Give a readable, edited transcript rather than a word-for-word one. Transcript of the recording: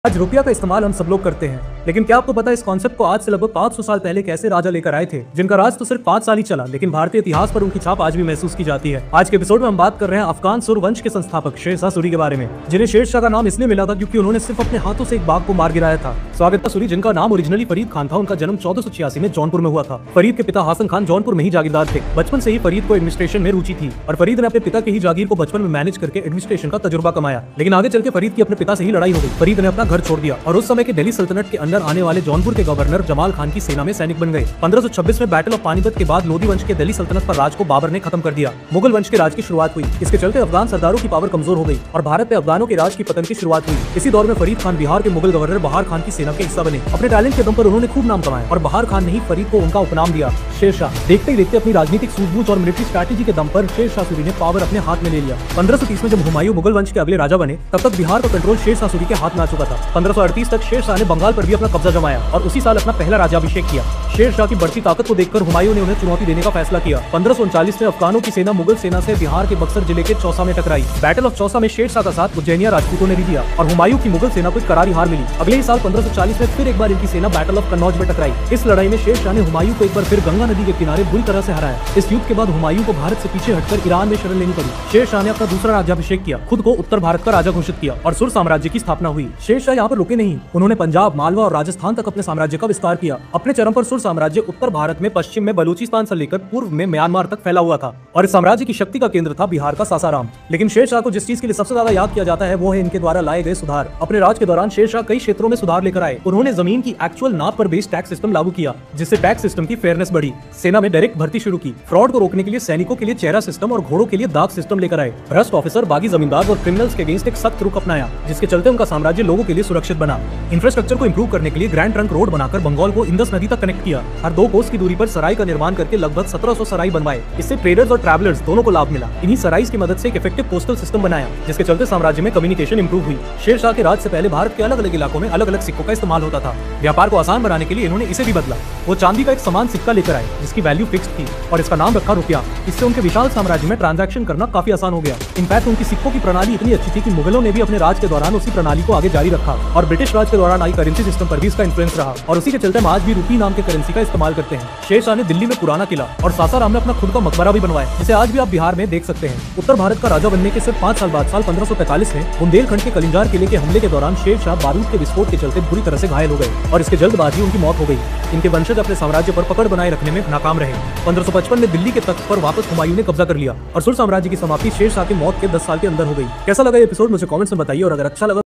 आज रुपया का इस्तेमाल हम सब लोग करते हैं, लेकिन क्या आपको पता है इस कॉन्सेप्ट को आज से लगभग 500 साल पहले कैसे राजा लेकर आए थे, जिनका राज तो सिर्फ 5 साल ही चला, लेकिन भारतीय इतिहास पर उनकी छाप आज भी महसूस की जाती है। आज के एपिसोड में हम बात कर रहे हैं अफगान सुर वंश के संस्थापक शेरशाह सूरी के बारे में, जिन्हें शेरशाह का नाम इसलिए मिला था क्योंकि उन्होंने सिर्फ अपने हाथों से एक बाघ को मार गिराया था। स्वागत सूरी, जिनका नाम ओरिजिनली फरीद खान था, उनका जन्म 1486 में जौनपुर में हुआ था। फरीद के पिता हासन खान जौनपुर में ही जागीरदार थे। बचपन से ही फरीद को एडमिनिस्ट्रेशन में रुचि थी और फरीद ने अपने पिता की ही जागीर को बचपन में मैनेज करके एडमिनिस्ट्रेशन का तजुर्बा कमाया। लेकिन आगे चल के फरीद की अपने पिता से ही लड़ाई हो गई। फरीद ने अपना घर छोड़ दिया और उस समय के दिल्ली सल्तनत के अंदर आने वाले जौनपुर के गवर्नर जमाल खान की सेना में सैनिक बन गए। 1526 में बैटल ऑफ पानीपत के बाद लोधी वंश के दिल्ली सल्तनत पर राज को बाबर ने खत्म कर दिया। मुगल वंश के राज की शुरुआत हुई। इसके चलते अफगान सरदारों की पावर कमजोर हो गई और भारत में अफगानों के राज की पतन की शुरुआत हुई। इसी दौर में फरीद खान बिहार के मुगल गवर्नर बहार खान की सेना के हिस्सा बने। अपने टैलेंट के दम पर उन्होंने खूब नाम कमाया और बहार खान ने ही फरीद को उनका उपनाम दिया शेरशाह। देखते ही देखते अपनी राजनीतिक सूझबूझ और मिलिट्री स्ट्रैटेजी के दम पर शेरशाह सूरी ने पावर अपने हाथ में ले लिया। 1530 में जब हुमायूं मुगल वंश के अगले राजा बने, तब तक बिहार का कंट्रोल शेरशाह सूरी के हाथ में आ चुका था। 1538 तक शेरशाह ने बंगाल पर भी अपना कब्जा जमाया और उसी साल अपना पहला राज्याभिषेक किया। शेरशाह की बढ़ती ताकत को देखकर हुमायूं ने उन्हें चुनौती देने का फैसला किया। 1539 में अफगानों की सेना मुगल सेना से बिहार के बक्सर जिले के चौसा में टकराई। बैटल ऑफ चौसा में शेरशाह का साथ उज्जैनिया राजपूतों ने भी दिया और हुमायूं की मुगल सेना को एक करारी हार मिली। अगले ही साल 1540 में फिर एक बार इनकी सेना बैटल ऑफ कन्नौज में टकराई। इस लड़ाई में शेरशाह ने हुमायूं को एक बार फिर गंगा नदी के किनारे बुरी तरह से हराया। इस युद्ध के बाद हुमायूं को भारत से पीछे हटकर ईरान में शरण लेनी पड़ी। शेरशाह ने अपना दूसरा राज्याभिषेक किया, खुद को उत्तर भारत का राजा घोषित किया और सुर साम्राज्य की स्थापना हुई। शेरशाह यहाँ पर रुके नहीं, उन्होंने पंजाब, मालवा और राजस्थान तक अपने साम्राज्य का विस्तार किया। अपने चरम पर सुर साम्राज्य उत्तर भारत में पश्चिम में बलूचिस्तान से लेकर पूर्व में म्यांमार तक फैला हुआ था और इस साम्राज्य की शक्ति का केंद्र था बिहार का सासाराम। लेकिन शेरशाह को जिस चीज के लिए सबसे ज्यादा याद किया जाता है वो है इनके द्वारा लाए गए सुधार। अपने राज के दौरान शेरशाह कई क्षेत्रों में सुधार लेकर आए। उन्होंने जमीन की एक्चुअल नाप पर बेस्ड टैक्स सिस्टम लागू किया, जिससे टैक्स सिस्टम की फेयरनेस बढ़ी। सेना में डायरेक्ट भर्ती शुरू की। फ्रॉड को रोकने के लिए सैनिकों के लिए चेहरा सिस्टम और घोड़ों के लिए दाग सिस्टम लेकर आए। भ्रष्ट ऑफिसर, बागी जमींदार और क्रिमिनल्स के अगेंस्ट एक सख्त रुख अपनाया, जिसके चलते उनका साम्राज्य लोगों के लिए सुरक्षित बना। इंफ्रास्ट्रक्चर को इंप्रूव करने के लिए ग्रैंड ट्रंक रोड बनाकर बंगाल को इंडस नदी तक कनेक्ट किया। हर 2 कोस की दूरी पर सराय का निर्माण करके लगभग 1700 सराय बनवाए। इससे ट्रेडर्स और ट्रैवलर्स दोनों को लाभ मिला। इन्हीं सराइज की मदद से एक इफेक्टिव पोस्टल सिस्टम बनाया, जिसके चलते साम्राज्य में कम्युनिकेशन इंप्रूव हुई। शेरशाह के राज से पहले भारत के अलग अलग इलाकों में अलग अलग सिक्कों का इस्तेमाल होता था। व्यापार को आसान बनाने के लिए इन्होंने इसे भी बदला। वो चांदी का एक समान सिक्का लेकर आए, जिसकी वैल्यू फिक्स्ड थी और इसका नाम रखा रुपया। इससे उनके विशाल साम्राज्य में ट्रांजैक्शन करना काफी आसान हो गया। इनफैक्ट उनकी सिक्कों की प्रणाली इतनी अच्छी थी कि मुगलों ने भी अपने राज के दौरान उसी प्रणाली को आगे जारी रखा और ब्रिटिश राज के दौरान आई करेंसी सिस्टम पर भी इसका इन्फ्लुएंस रहा और उसी के चलते हम आज भी रूपी नाम के करेंसी का इस्तेमाल करते हैं। शेरशाह ने दिल्ली में पुराना किला और सासाराम में अपना खुद का मकबरा भी बनवाया, जिसे आज भी आप बिहार में देख सकते हैं। उत्तर भारत का राजा बनने के सिर्फ 5 साल बाद साल 1545 में बुंदेलखंड के कलिंजार किले के हमले के दौरान शेरशाह बारूद के विस्फोट के चलते बुरी तरह से घायल हो गए और इसके जल्दबाजी उनकी मौत हो गई। इनके वंशज अपने साम्राज्य पर पकड़ बनाए रखने में नाकाम रहे। 1555 में दिल्ली के तख्त पर वापस हुमायूं ने कब्जा कर लिया और सुर साम्राज्य की समाप्ति शेरशाह की मौत के 10 साल के अंदर हो गई। कैसा लगा ये एपिसोड मुझे कमेंट्स में बताइए और अगर अच्छा लगा